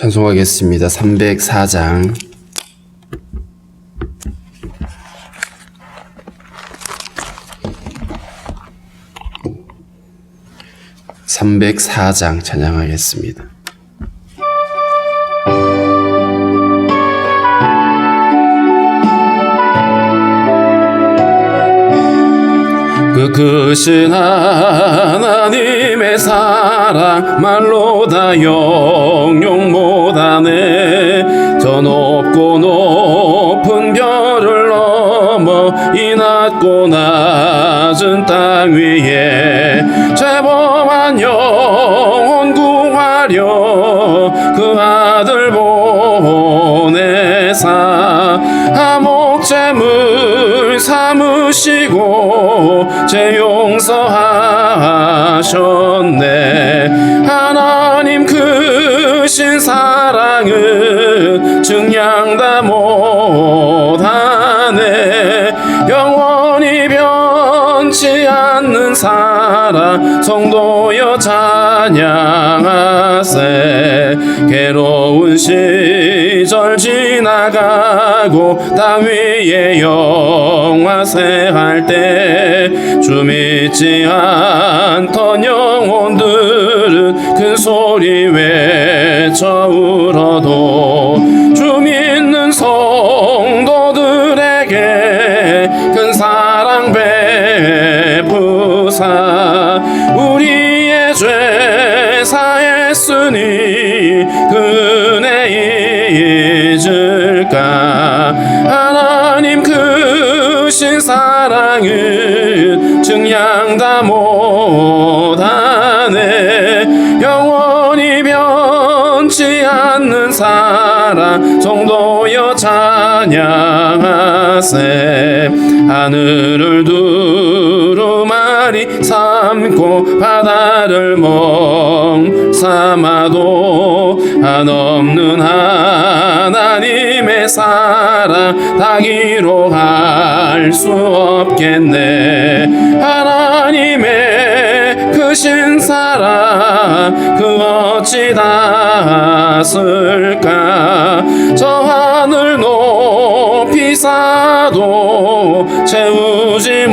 찬송하겠습니다. 304장. 찬양하겠습니다. 그 크신 하나님의 사랑 말로 다 영영 못하네. 저 높고 높은 별을 넘어 이 낮고 낮은 땅 위에 죄범한 영혼 구하려 그 아들 보내사 화목제물 삼으시고 죄 용서하셨네. 하나님 크신 사랑은 증량 다 못하네. 영원히 변치 않는 사랑 성도여 찬양하세. 괴로운 시절 지나가고 땅 위에 영화세 할 때 주 믿지 않던 영혼들은 큰 소리 외쳐 울어도 주 믿는 성도들에게 큰 사랑 베푸사 우리의 죄 사했으니 그 은혜 잊을까. 하나님 크신 사랑은 증량 다 못하네. 영원히 변치 않는 사랑 성도여 찬양하세. 하늘을 두루마리 삼고 바다를 멍 삼아도 한없는 하나님의 사랑 다 기록할 수 없겠네. 하나님의 크신 사랑 그 어찌 닿았을까. 저 하늘 높이 쌓아도 채우지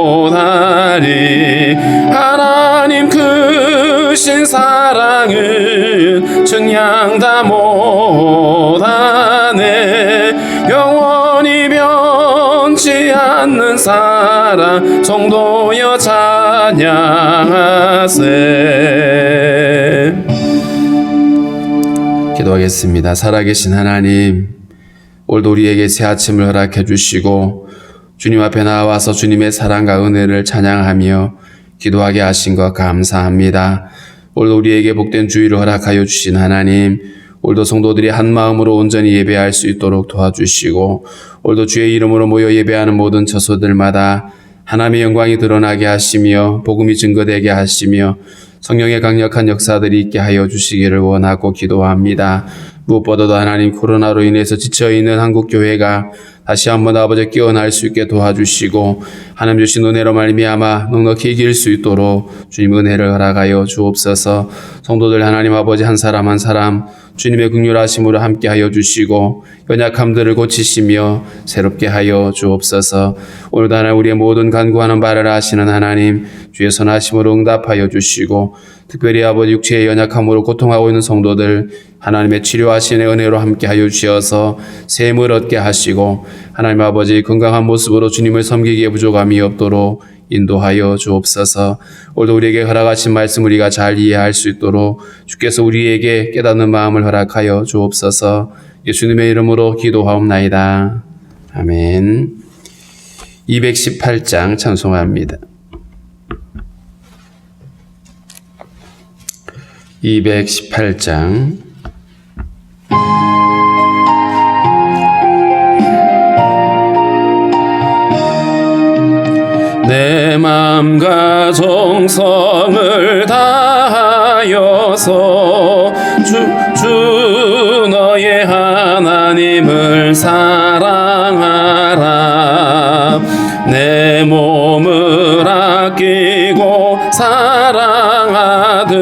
못하리. 하나님 크신 사랑은 증량 다 못하네. 영원히 변치 않는 사랑 성도여 찬양하세. 기도하겠습니다. 살아계신 하나님, 오늘도 우리에게 새 아침을 허락해 주시고 주님 앞에 나와서 주님의 사랑과 은혜를 찬양하며 기도하게 하신 것 감사합니다. 오늘도 우리에게 복된 주의를 허락하여 주신 하나님, 오늘도 성도들이 한 마음으로 온전히 예배할 수 있도록 도와주시고 오늘도 주의 이름으로 모여 예배하는 모든 처소들마다 하나님의 영광이 드러나게 하시며 복음이 증거되게 하시며 성령의 강력한 역사들이 있게 하여 주시기를 원하고 기도합니다. 무엇보다도 하나님, 코로나로 인해서 지쳐있는 한국교회가 다시 한번 아버지 깨어날 수 있게 도와주시고 하나님 주신 은혜로 말미암아 넉넉히 이길 수 있도록 주님 은혜를 허락하여 주옵소서. 성도들 하나님 아버지 한 사람 한 사람 주님의 긍휼하심으로 함께하여 주시고 연약함들을 고치시며 새롭게 하여 주옵소서. 오늘도 하나님 우리의 모든 간구하는 바를 아시는 하나님, 주의 선하심으로 응답하여 주시고 특별히 아버지 육체의 연약함으로 고통하고 있는 성도들 하나님의 치료하시는 은혜로 함께하여 주셔서 샘을 얻게 하시고 하나님 아버지 건강한 모습으로 주님을 섬기기에 부족함이 없도록 인도하여 주옵소서. 오늘도 우리에게 허락하신 말씀 우리가 잘 이해할 수 있도록 주께서 우리에게 깨닫는 마음을 허락하여 주옵소서. 예수님의 이름으로 기도하옵나이다. 아멘. 218장 찬송합니다. 218장. 내 맘과 정성을 다하여서 주 너의 하나님을 사랑하라. 내 몸을 아끼고 사랑하듯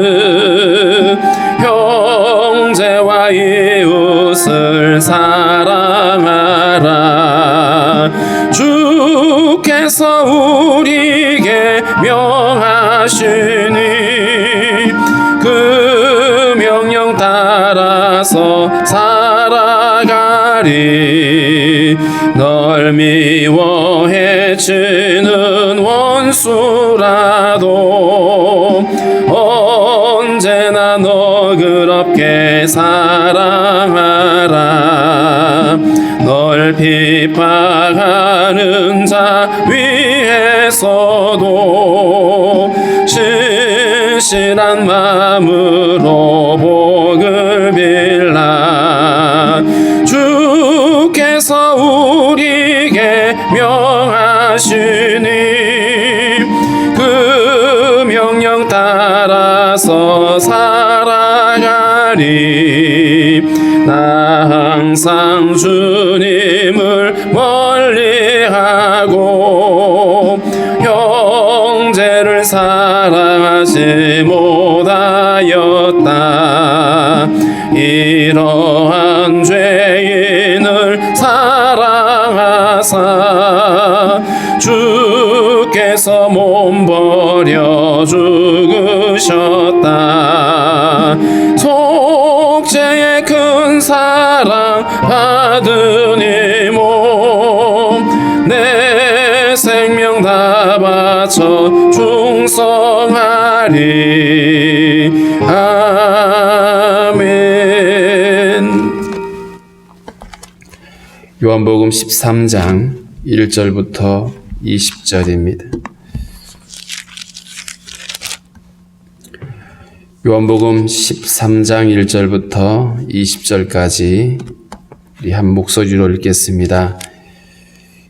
형제와 그 명령 따라서 살아가리. 널 미워해 치는 원수라도 언제나 너 그렇게 사랑하라. 널 비판하는 자 위에서도 신실한 마음으로 복을 빌라. 주께서 우리에게 명하시니 그 명령 따라서 살아가리. 나 항상 주님을 멀리하고 형제를 사랑하지 못하였다. 이러한 죄인을 사랑하사 주께서 몸 버려 죽으셨다. 속죄의 큰 사랑 받은 이 몸 내 생명 다 바쳐 충성하리. 아멘. 요한복음 13장 1절부터 20절입니다. 요한복음 13장 1절부터 20절까지 우리 한 목소리로 읽겠습니다.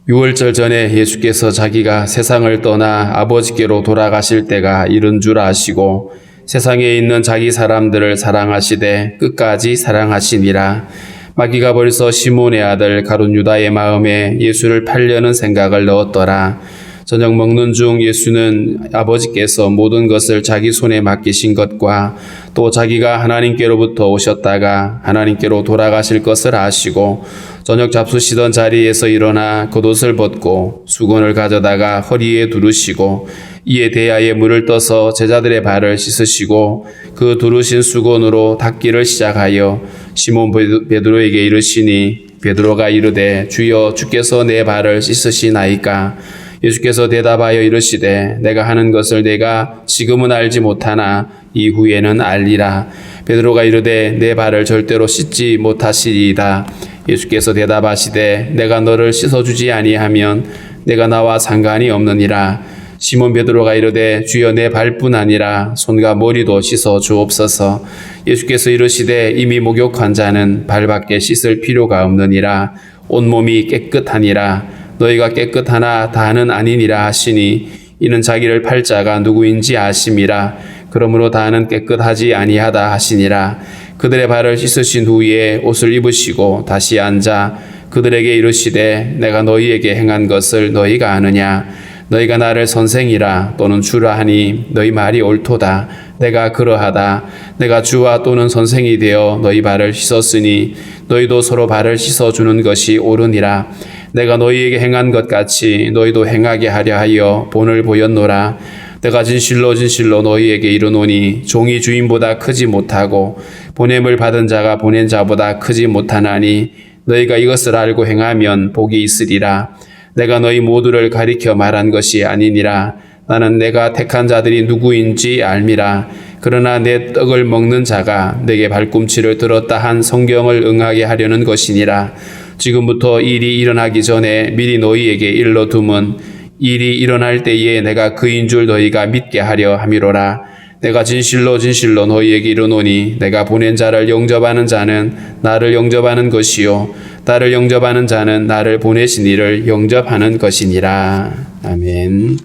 6월절 전에 예수께서 자기가 세상을 떠나 아버지께로 돌아가실 때가 이른 줄 아시고 세상에 있는 자기 사람들을 사랑하시되 끝까지 사랑하시니라. 마귀가 벌써 시몬의 아들 가룟 유다의 마음에 예수를 팔려는 생각을 넣었더라. 저녁 먹는 중 예수는 아버지께서 모든 것을 자기 손에 맡기신 것과 또 자기가 하나님께로부터 오셨다가 하나님께로 돌아가실 것을 아시고 저녁 잡수시던 자리에서 일어나 겉옷을 벗고 수건을 가져다가 허리에 두르시고 이에 대야에 물을 떠서 제자들의 발을 씻으시고 그 두르신 수건으로 닦기를 시작하여 시몬 베드로에게 이르시니 베드로가 이르되 주여 주께서 내 발을 씻으시나이까. 예수께서 대답하여 이르시되 내가 하는 것을 내가 지금은 알지 못하나 이후에는 알리라. 베드로가 이르되 내 발을 절대로 씻지 못하시리이다. 예수께서 대답하시되 내가 너를 씻어주지 아니하면 내가 나와 상관이 없느니라. 시몬 베드로가 이르되 주여 내 발뿐 아니라 손과 머리도 씻어 주옵소서. 예수께서 이르시되 이미 목욕한 자는 발밖에 씻을 필요가 없느니라. 온몸이 깨끗하니라. 너희가 깨끗하나 다는 아니니라 하시니 이는 자기를 팔 자가 누구인지 아심이라. 그러므로 다는 깨끗하지 아니하다 하시니라. 그들의 발을 씻으신 후에 옷을 입으시고 다시 앉아 그들에게 이르시되 내가 너희에게 행한 것을 너희가 아느냐. 너희가 나를 선생이라 또는 주라 하니 너희 말이 옳도다. 내가 그러하다. 내가 주와 또는 선생이 되어 너희 발을 씻었으니 너희도 서로 발을 씻어주는 것이 옳으니라. 내가 너희에게 행한 것 같이 너희도 행하게 하려 하여 본을 보였노라. 내가 진실로 너희에게 이르노니 종이 주인보다 크지 못하고 보냄을 받은 자가 보낸 자보다 크지 못하나니 너희가 이것을 알고 행하면 복이 있으리라. 내가 너희 모두를 가리켜 말한 것이 아니니라. 나는 내가 택한 자들이 누구인지 알미라. 그러나 내 떡을 먹는 자가 내게 발꿈치를 들었다 한 성경을 응하게 하려는 것이니라. 지금부터 일이 일어나기 전에 미리 너희에게 일러둠은 일이 일어날 때에 내가 그인 줄 너희가 믿게 하려 함이로라. 내가 진실로 너희에게 이르노니 내가 보낸 자를 영접하는 자는 나를 영접하는 것이요 나를 영접하는 자는 나를 보내신 이를 영접하는 것이니라. 아멘.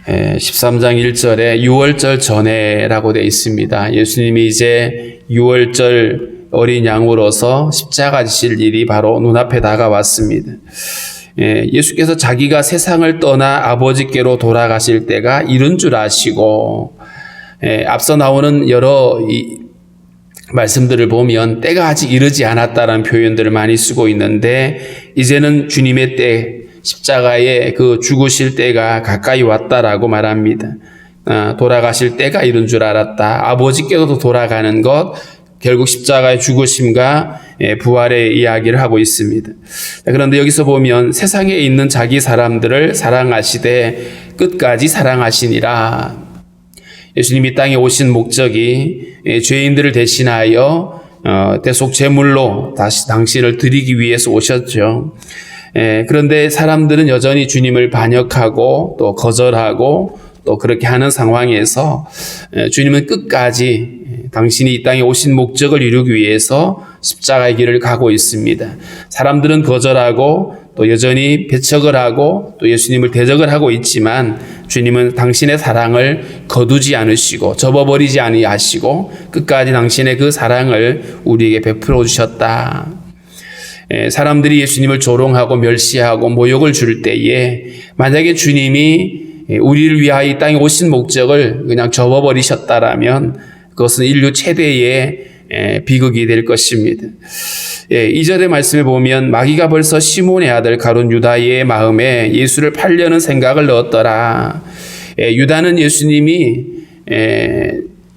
13장 1절에 6월절 전에라고 되어 있습니다. 예수님이 이제 6월절 어린 양으로서 십자가 지실 일이 바로 눈앞에 다가왔습니다. 예수께서 자기가 세상을 떠나 아버지께로 돌아가실 때가 이른 줄 아시고 앞서 나오는 여러 말씀들을 보면 때가 아직 이르지 않았다라는 표현들을 많이 쓰고 있는데 이제는 주님의 때, 십자가의 그 죽으실 때가 가까이 왔다라고 말합니다. 돌아가실 때가 이른 줄 알았다. 아버지께로도 돌아가는 것, 결국 십자가의 죽으심과 부활의 이야기를 하고 있습니다. 그런데 여기서 보면 세상에 있는 자기 사람들을 사랑하시되 끝까지 사랑하시니라. 예수님이 땅에 오신 목적이 죄인들을 대신하여 대속 제물로 다시 당신을 드리기 위해서 오셨죠. 그런데 사람들은 여전히 주님을 반역하고 또 거절하고 또 그렇게 하는 상황에서 주님은 끝까지 당신이 이 땅에 오신 목적을 이루기 위해서 십자가의 길을 가고 있습니다. 사람들은 거절하고 또 여전히 배척을 하고 또 예수님을 대적을 하고 있지만 주님은 당신의 사랑을 거두지 않으시고 접어버리지 아니하시고 끝까지 당신의 그 사랑을 우리에게 베풀어 주셨다. 사람들이 예수님을 조롱하고 멸시하고 모욕을 줄 때에 만약에 주님이 우리를 위하여 이 땅에 오신 목적을 그냥 접어버리셨다라면 그것은 인류 최대의 비극이 될 것입니다. 2절의 말씀에 보면 마귀가 벌써 시몬의 아들 가룟 유다의 마음에 예수를 팔려는 생각을 넣었더라. 유다는 예수님이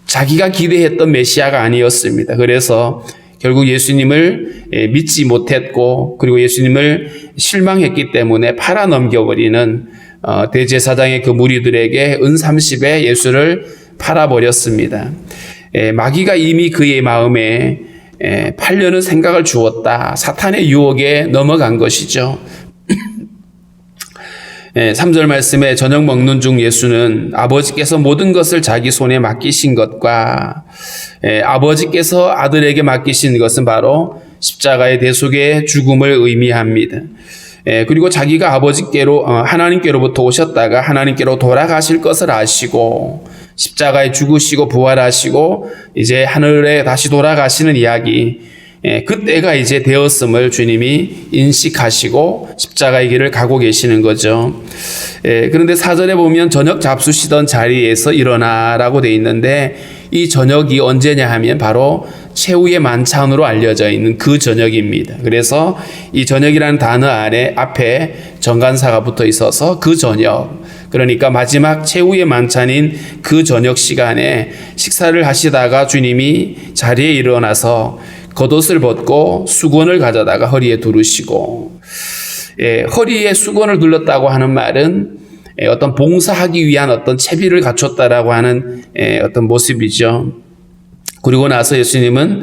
자기가 기대했던 메시아가 아니었습니다. 그래서 결국 예수님을 믿지 못했고 그리고 예수님을 실망했기 때문에 팔아 넘겨버리는 대제사장의 그 무리들에게 은 30에 예수를 팔아버렸습니다. 마귀가 이미 그의 마음에 팔려는 생각을 주었다. 사탄의 유혹에 넘어간 것이죠. 3절 말씀에 저녁 먹는 중 예수는 아버지께서 모든 것을 자기 손에 맡기신 것과 아버지께서 아들에게 맡기신 것은 바로 십자가의 대속의 죽음을 의미합니다. 그리고 자기가 아버지께로 하나님께로부터 오셨다가 하나님께로 돌아가실 것을 아시고 십자가에 죽으시고 부활하시고 이제 하늘에 다시 돌아가시는 이야기, 그때가 이제 되었음을 주님이 인식하시고 십자가의 길을 가고 계시는 거죠. 그런데 4절에 보면 저녁 잡수시던 자리에서 일어나라고 돼 있는데 이 저녁이 언제냐 하면 바로 최후의 만찬으로 알려져 있는 그 저녁입니다. 그래서 이 저녁이라는 단어 안에 앞에 정관사가 붙어 있어서 그 저녁, 그러니까 마지막 최후의 만찬인 그 저녁 시간에 식사를 하시다가 주님이 자리에 일어나서 겉옷을 벗고 수건을 가져다가 허리에 두르시고, 허리에 수건을 둘렀다고 하는 말은 어떤 봉사하기 위한 어떤 채비를 갖췄다라고 하는 어떤 모습이죠. 그리고 나서 예수님은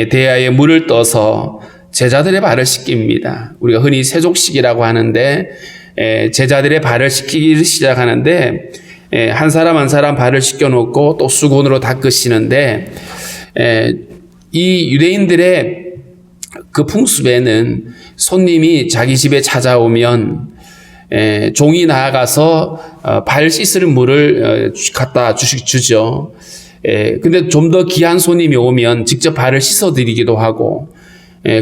대야에 물을 떠서 제자들의 발을 씻깁니다. 우리가 흔히 세족식이라고 하는데 제자들의 발을 씻기기 시작하는데 한 사람 한 사람 발을 씻겨놓고 또 수건으로 닦으시는데 이 유대인들의 그 풍습에는 손님이 자기 집에 찾아오면 종이 나아가서 발 씻을 물을 갖다 주죠. 근데 좀 더 귀한 손님이 오면 직접 발을 씻어 드리기도 하고,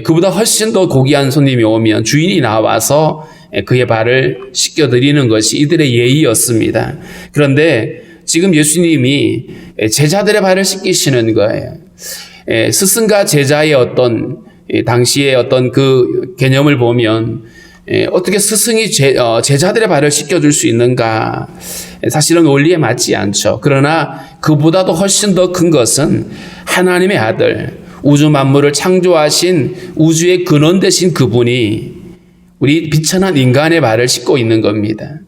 그보다 훨씬 더 고귀한 손님이 오면 주인이 나와서 그의 발을 씻겨 드리는 것이 이들의 예의였습니다. 그런데 지금 예수님이 제자들의 발을 씻기시는 거예요. 스승과 제자의 어떤 당시의 어떤 그 개념을 보면 어떻게 스승이 제자들의 발을 씻겨줄 수 있는가? 사실은 원리에 맞지 않죠. 그러나 그보다도 훨씬 더 큰 것은 하나님의 아들, 우주 만물을 창조하신 우주의 근원 되신 그분이 우리 비천한 인간의 발을 씻고 있는 겁니다.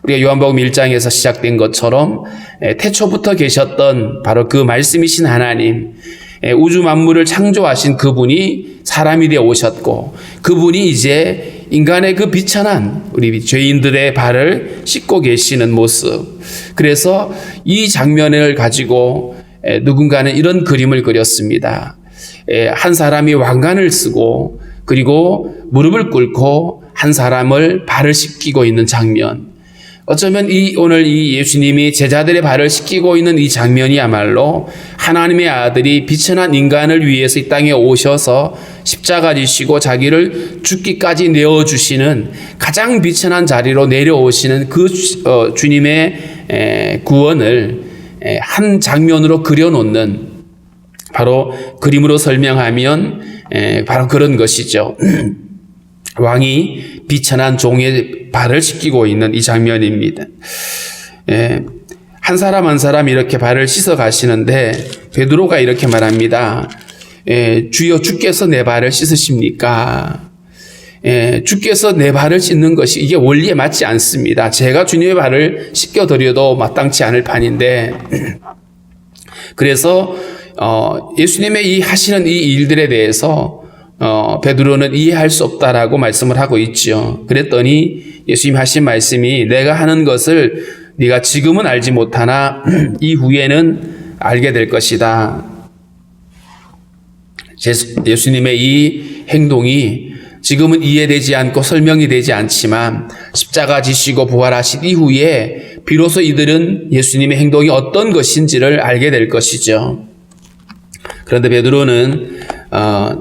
우리가 요한복음 1장에서 시작된 것처럼 태초부터 계셨던 바로 그 말씀이신 하나님, 우주 만물을 창조하신 그분이 사람이 되어 오셨고 그분이 이제 인간의 그 비천한 우리 죄인들의 발을 씻고 계시는 모습. 그래서 이 장면을 가지고 누군가는 이런 그림을 그렸습니다. 한 사람이 왕관을 쓰고 그리고 무릎을 꿇고 한 사람을 발을 씻기고 있는 장면. 어쩌면 오늘 이 예수님이 제자들의 발을 씻기고 있는 이 장면이야말로 하나님의 아들이 비천한 인간을 위해서 이 땅에 오셔서 십자가 지시고 자기를 죽기까지 내어주시는 가장 비천한 자리로 내려오시는 그 주님의 구원을 한 장면으로 그려놓는, 바로 그림으로 설명하면 바로 그런 것이죠. 왕이 비천한 종의 발을 씻기고 있는 이 장면입니다. 한 사람 한 사람 이렇게 발을 씻어 가시는데 베드로가 이렇게 말합니다. 주여, 주께서 내 발을 씻으십니까? 주께서 내 발을 씻는 것이 이게 원리에 맞지 않습니다. 제가 주님의 발을 씻겨드려도 마땅치 않을 판인데, 그래서 예수님의 이 하시는 이 일들에 대해서 베드로는 이해할 수 없다라고 말씀을 하고 있죠. 그랬더니 예수님 하신 말씀이, 내가 하는 것을 네가 지금은 알지 못하나 이후에는 알게 될 것이다. 예수님의 이 행동이 지금은 이해되지 않고 설명이 되지 않지만 십자가 지시고 부활하신 이후에 비로소 이들은 예수님의 행동이 어떤 것인지를 알게 될 것이죠. 그런데 베드로는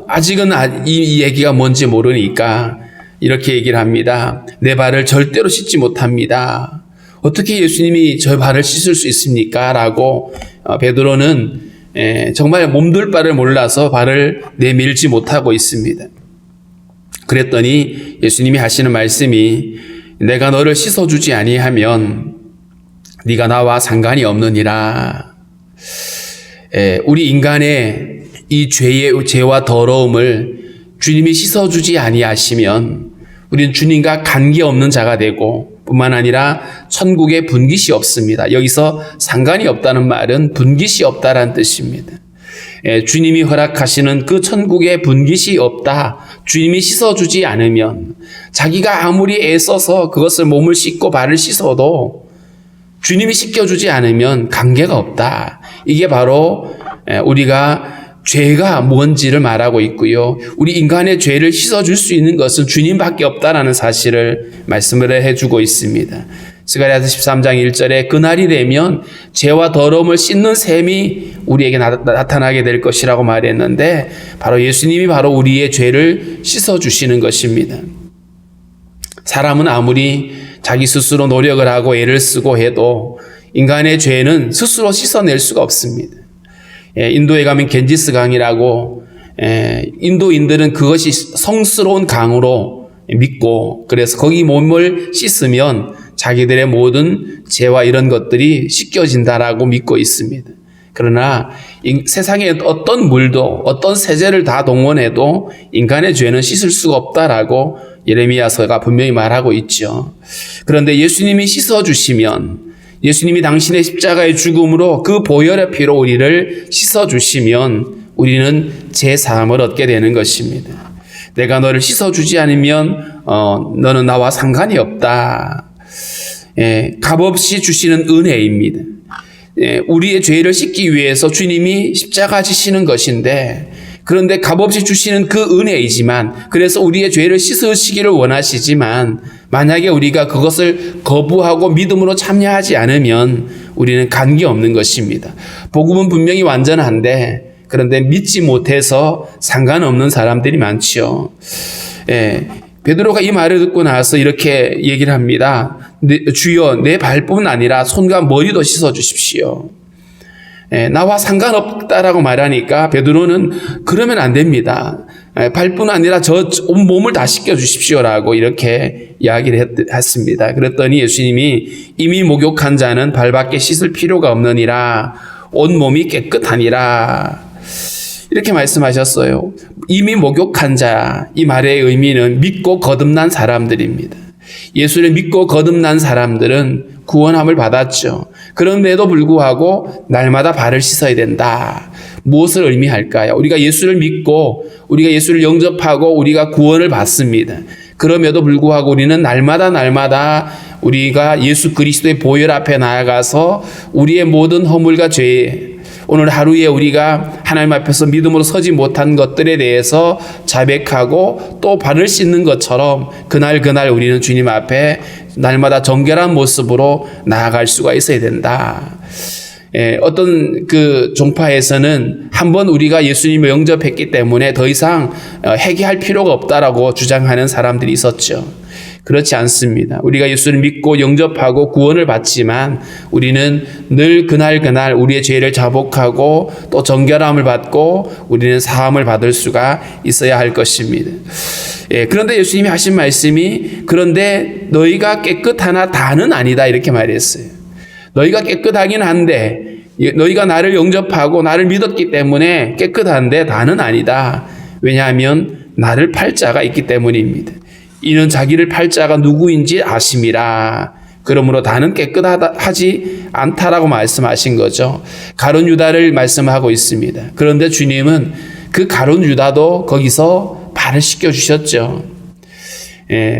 아직은 이 얘기가 뭔지 모르니까 이렇게 얘기를 합니다. 내 발을 절대로 씻지 못합니다. 어떻게 예수님이 저 발을 씻을 수 있습니까? 라고 베드로는 정말 몸둘 바를 몰라서 발을 내밀지 못하고 있습니다. 그랬더니 예수님이 하시는 말씀이, 내가 너를 씻어주지 아니하면 네가 나와 상관이 없느니라. 우리 인간의 이 죄와 더러움을 주님이 씻어주지 아니하시면 우리는 주님과 관계없는 자가 되고, 뿐만 아니라 천국에 분깃이 없습니다. 여기서 상관이 없다는 말은 분깃이 없다라는 뜻입니다. 주님이 허락하시는 그 천국에 분깃이 없다. 주님이 씻어주지 않으면, 자기가 아무리 애써서 그것을 몸을 씻고 발을 씻어도 주님이 씻겨주지 않으면 관계가 없다. 이게 바로 우리가 죄가 뭔지를 말하고 있고요. 우리 인간의 죄를 씻어줄 수 있는 것은 주님밖에 없다라는 사실을 말씀을 해주고 있습니다. 스가랴서 13장 1절에 그날이 되면 죄와 더러움을 씻는 셈이 우리에게 나타나게 될 것이라고 말했는데, 바로 예수님이 바로 우리의 죄를 씻어주시는 것입니다. 사람은 아무리 자기 스스로 노력을 하고 애를 쓰고 해도 인간의 죄는 스스로 씻어낼 수가 없습니다. 인도에 가면 겐지스 강이라고, 인도인들은 그것이 성스러운 강으로 믿고, 그래서 거기 몸을 씻으면 자기들의 모든 죄와 이런 것들이 씻겨진다라고 믿고 있습니다. 그러나 세상에 어떤 물도 어떤 세제를 다 동원해도 인간의 죄는 씻을 수가 없다라고 예레미야서가 분명히 말하고 있죠. 그런데 예수님이 씻어주시면, 예수님이 당신의 십자가의 죽음으로 그 보혈의 피로 우리를 씻어주시면 우리는 제사함을 얻게 되는 것입니다. 내가 너를 씻어주지 않으면 너는 나와 상관이 없다. 값없이 주시는 은혜입니다. 우리의 죄를 씻기 위해서 주님이 십자가 지시는 것인데, 그런데 값없이 주시는 그 은혜이지만, 그래서 우리의 죄를 씻으시기를 원하시지만, 만약에 우리가 그것을 거부하고 믿음으로 참여하지 않으면 우리는 관계없는 것입니다. 복음은 분명히 완전한데, 그런데 믿지 못해서 상관없는 사람들이 많지요. 베드로가 이 말을 듣고 나서 이렇게 얘기를 합니다. 주여, 내 발뿐 아니라 손과 머리도 씻어주십시오. 나와 상관없다라고 말하니까 베드로는 그러면 안 됩니다. 발뿐 아니라 저 온 몸을 다 씻겨주십시오라고 이렇게 이야기를 했습니다. 그랬더니 예수님이, 이미 목욕한 자는 발밖에 씻을 필요가 없느니라, 온 몸이 깨끗하니라, 이렇게 말씀하셨어요. 이미 목욕한 자, 이 말의 의미는 믿고 거듭난 사람들입니다. 예수를 믿고 거듭난 사람들은 구원함을 받았죠. 그런데도 불구하고 날마다 발을 씻어야 된다. 무엇을 의미할까요? 우리가 예수를 믿고 우리가 예수를 영접하고 우리가 구원을 받습니다. 그럼에도 불구하고 우리는 날마다 우리가 예수 그리스도의 보혈 앞에 나아가서 우리의 모든 허물과 죄, 오늘 하루에 우리가 하나님 앞에서 믿음으로 서지 못한 것들에 대해서 자백하고 또 발을 씻는 것처럼 그날 우리는 주님 앞에 날마다 정결한 모습으로 나아갈 수가 있어야 된다. 어떤 그 종파에서는 한번 우리가 예수님을 영접했기 때문에 더 이상 회개할 필요가 없다라고 주장하는 사람들이 있었죠. 그렇지 않습니다. 우리가 예수를 믿고 영접하고 구원을 받지만 우리는 늘 그날 우리의 죄를 자복하고 또 정결함을 받고 우리는 사함을 받을 수가 있어야 할 것입니다. 그런데 예수님이 하신 말씀이 그런데 너희가 깨끗하나 다는 아니다 이렇게 말했어요. 너희가 깨끗하긴 한데 너희가 나를 영접하고 나를 믿었기 때문에 깨끗한데 다는 아니다. 왜냐하면 나를 팔 자가 있기 때문입니다. 이는 자기를 팔 자가 누구인지 아심이라. 그러므로 다는 깨끗하지 않다라고 말씀하신 거죠. 가룟 유다를 말씀하고 있습니다. 그런데 주님은 그 가룟 유다도 거기서 발을 씻겨주셨죠.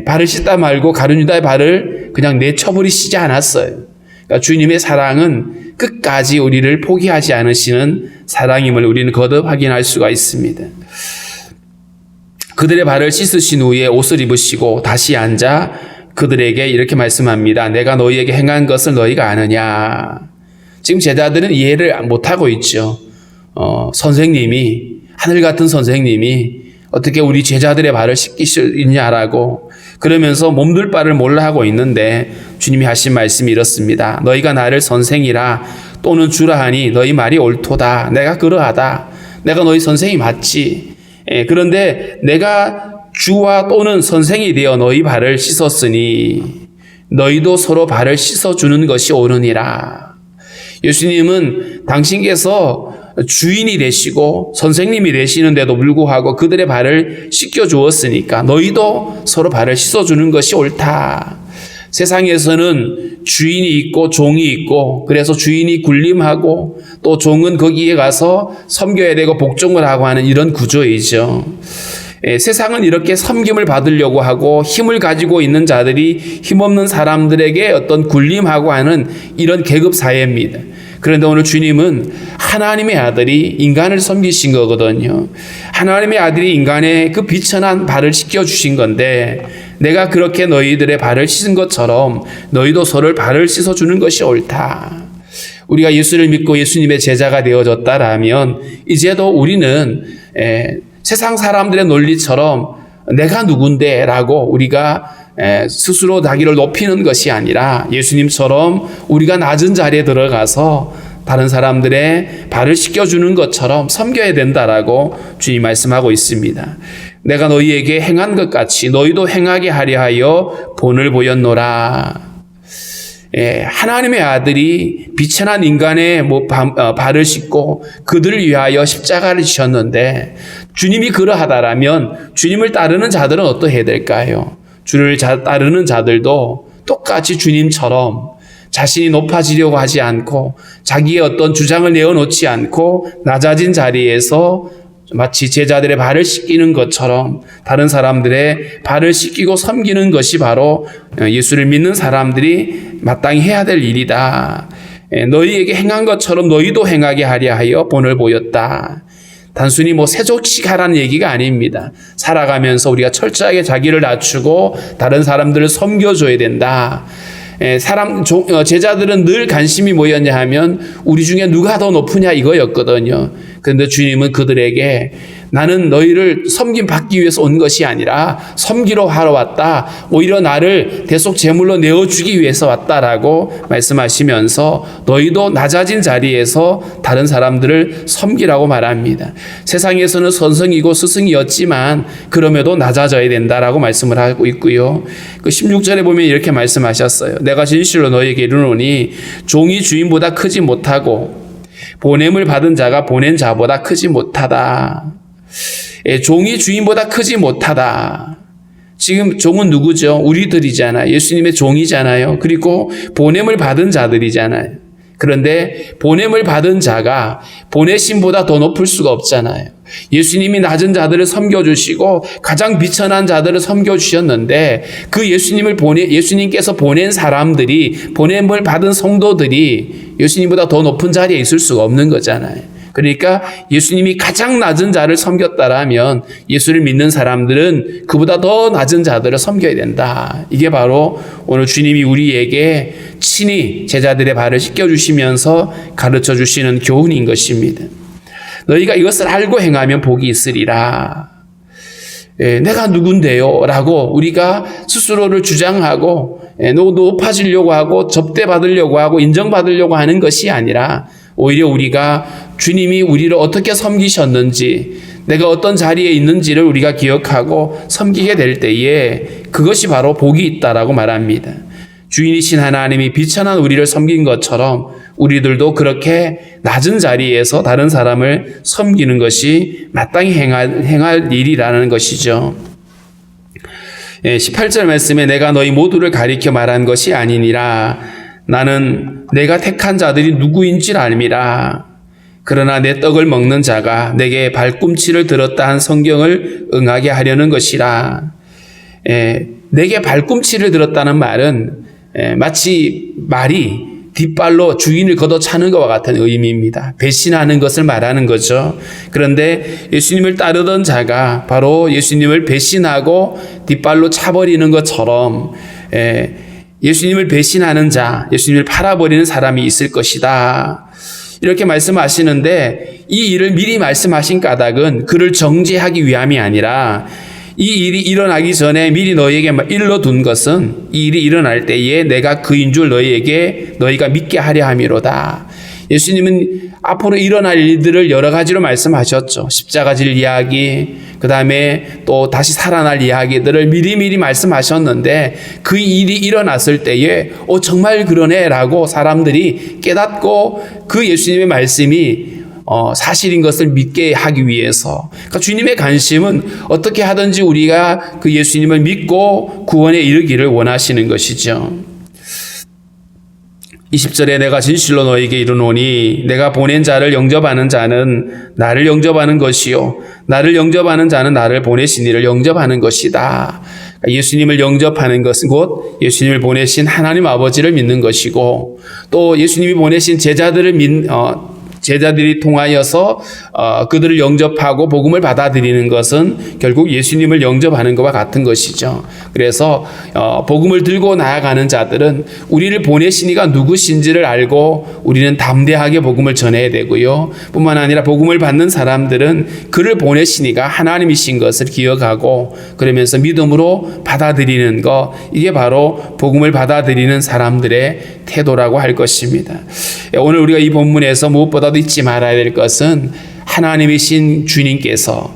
발을 씻다 말고 가룟 유다의 발을 그냥 내쳐버리시지 않았어요. 그러니까 주님의 사랑은 끝까지 우리를 포기하지 않으시는 사랑임을 우리는 거듭 확인할 수가 있습니다. 그들의 발을 씻으신 후에 옷을 입으시고 다시 앉아 그들에게 이렇게 말씀합니다. 내가 너희에게 행한 것을 너희가 아느냐. 지금 제자들은 이해를 못하고 있죠. 선생님이, 하늘 같은 선생님이 어떻게 우리 제자들의 발을 씻길 수 있냐라고 그러면서 몸둘 바를 몰라 하고 있는데 주님이 하신 말씀이 이렇습니다. 너희가 나를 선생이라 또는 주라 하니 너희 말이 옳도다. 내가 그러하다. 내가 너희 선생이 맞지. 그런데 내가 주와 또는 선생이 되어 너희 발을 씻었으니 너희도 서로 발을 씻어주는 것이 옳으니라. 예수님은 당신께서 주인이 되시고 선생님이 되시는데도 불구하고 그들의 발을 씻겨주었으니까 너희도 서로 발을 씻어주는 것이 옳다. 세상에서는 주인이 있고 종이 있고 그래서 주인이 군림하고 또 종은 거기에 가서 섬겨야 되고 복종을 하고 하는 이런 구조이죠. 세상은 이렇게 섬김을 받으려고 하고 힘을 가지고 있는 자들이 힘없는 사람들에게 어떤 군림하고 하는 이런 계급 사회입니다. 그런데 오늘 주님은 하나님의 아들이 인간을 섬기신 거거든요. 하나님의 아들이 인간의 그 비천한 발을 씻겨주신 건데 내가 그렇게 너희들의 발을 씻은 것처럼 너희도 서로를 발을 씻어주는 것이 옳다. 우리가 예수를 믿고 예수님의 제자가 되어졌다라면 이제도 우리는 세상 사람들의 논리처럼 내가 누군데 라고 우리가 스스로 자기를 높이는 것이 아니라 예수님처럼 우리가 낮은 자리에 들어가서 다른 사람들의 발을 씻겨주는 것처럼 섬겨야 된다라고 주님 말씀하고 있습니다. 내가 너희에게 행한 것 같이 너희도 행하게 하려 하여 본을 보였노라. 하나님의 아들이 비천한 인간의 발을 씻고 그들을 위하여 십자가를 지셨는데 주님이 그러하다라면 주님을 따르는 자들은 어떠해야 될까요? 주를 따르는 자들도 똑같이 주님처럼 자신이 높아지려고 하지 않고 자기의 어떤 주장을 내어놓지 않고 낮아진 자리에서 마치 제자들의 발을 씻기는 것처럼 다른 사람들의 발을 씻기고 섬기는 것이 바로 예수를 믿는 사람들이 마땅히 해야 될 일이다. 너희에게 행한 것처럼 너희도 행하게 하려 하여 본을 보였다. 단순히 세족식 하라는 얘기가 아닙니다. 살아가면서 우리가 철저하게 자기를 낮추고 다른 사람들을 섬겨줘야 된다. 제자들은 늘 관심이 뭐였냐 하면 우리 중에 누가 더 높으냐 이거였거든요. 그런데 주님은 그들에게 나는 너희를 섬김 받기 위해서 온 것이 아니라 섬기러 하러 왔다. 오히려 나를 대속 제물로 내어주기 위해서 왔다라고 말씀하시면서 너희도 낮아진 자리에서 다른 사람들을 섬기라고 말합니다. 세상에서는 선생이고 스승이었지만 그럼에도 낮아져야 된다라고 말씀을 하고 있고요. 그 16절에 보면 이렇게 말씀하셨어요. 내가 진실로 너희에게 이르노니 종이 주인보다 크지 못하고 보냄을 받은 자가 보낸 자보다 크지 못하다. 종이 주인보다 크지 못하다. 지금 종은 누구죠? 우리들이잖아요. 예수님의 종이잖아요. 그리고 보냄을 받은 자들이잖아요. 그런데 보냄을 받은 자가 보내심보다 더 높을 수가 없잖아요. 예수님이 낮은 자들을 섬겨주시고 가장 비천한 자들을 섬겨주셨는데 그 예수님께서 보낸 사람들이 보냄을 받은 성도들이 예수님보다 더 높은 자리에 있을 수가 없는 거잖아요. 그러니까 예수님이 가장 낮은 자를 섬겼다라면 예수를 믿는 사람들은 그보다 더 낮은 자들을 섬겨야 된다. 이게 바로 오늘 주님이 우리에게 친히 제자들의 발을 씻겨주시면서 가르쳐 주시는 교훈인 것입니다. 너희가 이것을 알고 행하면 복이 있으리라. 내가 누군데요? 라고 우리가 스스로를 주장하고 높아지려고 하고 접대받으려고 하고 인정받으려고 하는 것이 아니라 오히려 우리가 주님이 우리를 어떻게 섬기셨는지 내가 어떤 자리에 있는지를 우리가 기억하고 섬기게 될 때에 그것이 바로 복이 있다라고 말합니다. 주인이신 하나님이 비천한 우리를 섬긴 것처럼 우리들도 그렇게 낮은 자리에서 다른 사람을 섬기는 것이 마땅히 행할 일이라는 것이죠. 18절 말씀에 내가 너희 모두를 가리켜 말한 것이 아니니라. 나는 내가 택한 자들이 누구인지 알미라. 그러나 내 떡을 먹는 자가 내게 발꿈치를 들었다 한 성경을 응하게 하려는 것이라. 내게 발꿈치를 들었다는 말은 마치 말이 뒷발로 주인을 걷어차는 것과 같은 의미입니다. 배신하는 것을 말하는 거죠. 그런데 예수님을 따르던 자가 바로 예수님을 배신하고 뒷발로 차버리는 것처럼 예수님을 배신하는 자, 예수님을 팔아버리는 사람이 있을 것이다. 이렇게 말씀하시는데 이 일을 미리 말씀하신 까닭은 그를 정죄하기 위함이 아니라 이 일이 일어나기 전에 미리 너희에게 일러둔 것은 이 일이 일어날 때에 내가 그인 줄 너희가 믿게 하려 함이로다. 예수님은 앞으로 일어날 일들을 여러 가지로 말씀하셨죠. 십자가 질 이야기, 그 다음에 또 다시 살아날 이야기들을 미리미리 말씀하셨는데 그 일이 일어났을 때에 정말 그러네 라고 사람들이 깨닫고 그 예수님의 말씀이 사실인 것을 믿게 하기 위해서. 그러니까 주님의 관심은 어떻게 하든지 우리가 그 예수님을 믿고 구원에 이르기를 원하시는 것이죠. 20절에 내가 진실로 너에게 이르노니 내가 보낸 자를 영접하는 자는 나를 영접하는 것이요 나를 영접하는 자는 나를 보내신 이를 영접하는 것이다. 그러니까 예수님을 영접하는 것은 곧 예수님을 보내신 하나님 아버지를 믿는 것이고 또 예수님이 보내신 제자들이 통하여서 그들을 영접하고 복음을 받아들이는 것은 결국 예수님을 영접하는 것과 같은 것이죠. 그래서 복음을 들고 나아가는 자들은 우리를 보내신 이가 누구신지를 알고 우리는 담대하게 복음을 전해야 되고요. 뿐만 아니라 복음을 받는 사람들은 그를 보내신 이가 하나님이신 것을 기억하고 그러면서 믿음으로 받아들이는 것, 이게 바로 복음을 받아들이는 사람들의 태도라고 할 것입니다. 오늘 우리가 이 본문에서 무엇보다도 잊지 말아야 될 것은 하나님이신 주님께서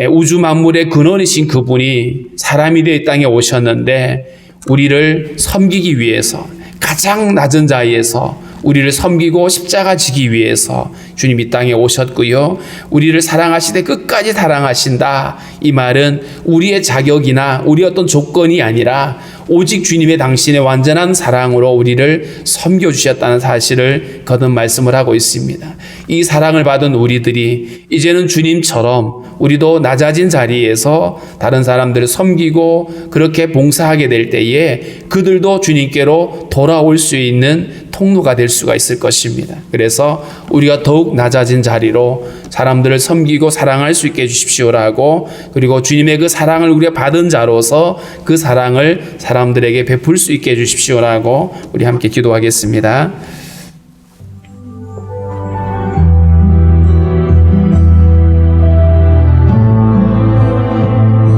우주 만물의 근원이신 그분이 사람이 되어 이 땅에 오셨는데 우리를 섬기기 위해서 가장 낮은 자리에서 우리를 섬기고 십자가 지기 위해서 주님 이 땅에 오셨고요. 우리를 사랑하시되 끝까지 사랑하신다. 이 말은 우리의 자격이나 우리 어떤 조건이 아니라 오직 주님의 당신의 완전한 사랑으로 우리를 섬겨주셨다는 사실을 거듭 말씀을 하고 있습니다. 이 사랑을 받은 우리들이 이제는 주님처럼 우리도 낮아진 자리에서 다른 사람들을 섬기고 그렇게 봉사하게 될 때에 그들도 주님께로 돌아올 수 있는 통로가 될 수가 있을 것입니다. 그래서 우리가 더욱 낮아진 자리로 사람들을 섬기고 사랑할 수 있게 해주십시오라고, 그리고 주님의 그 사랑을 우리가 받은 자로서 그 사랑을 사람들에게 베풀 수 있게 해주십시오라고 우리 함께 기도하겠습니다.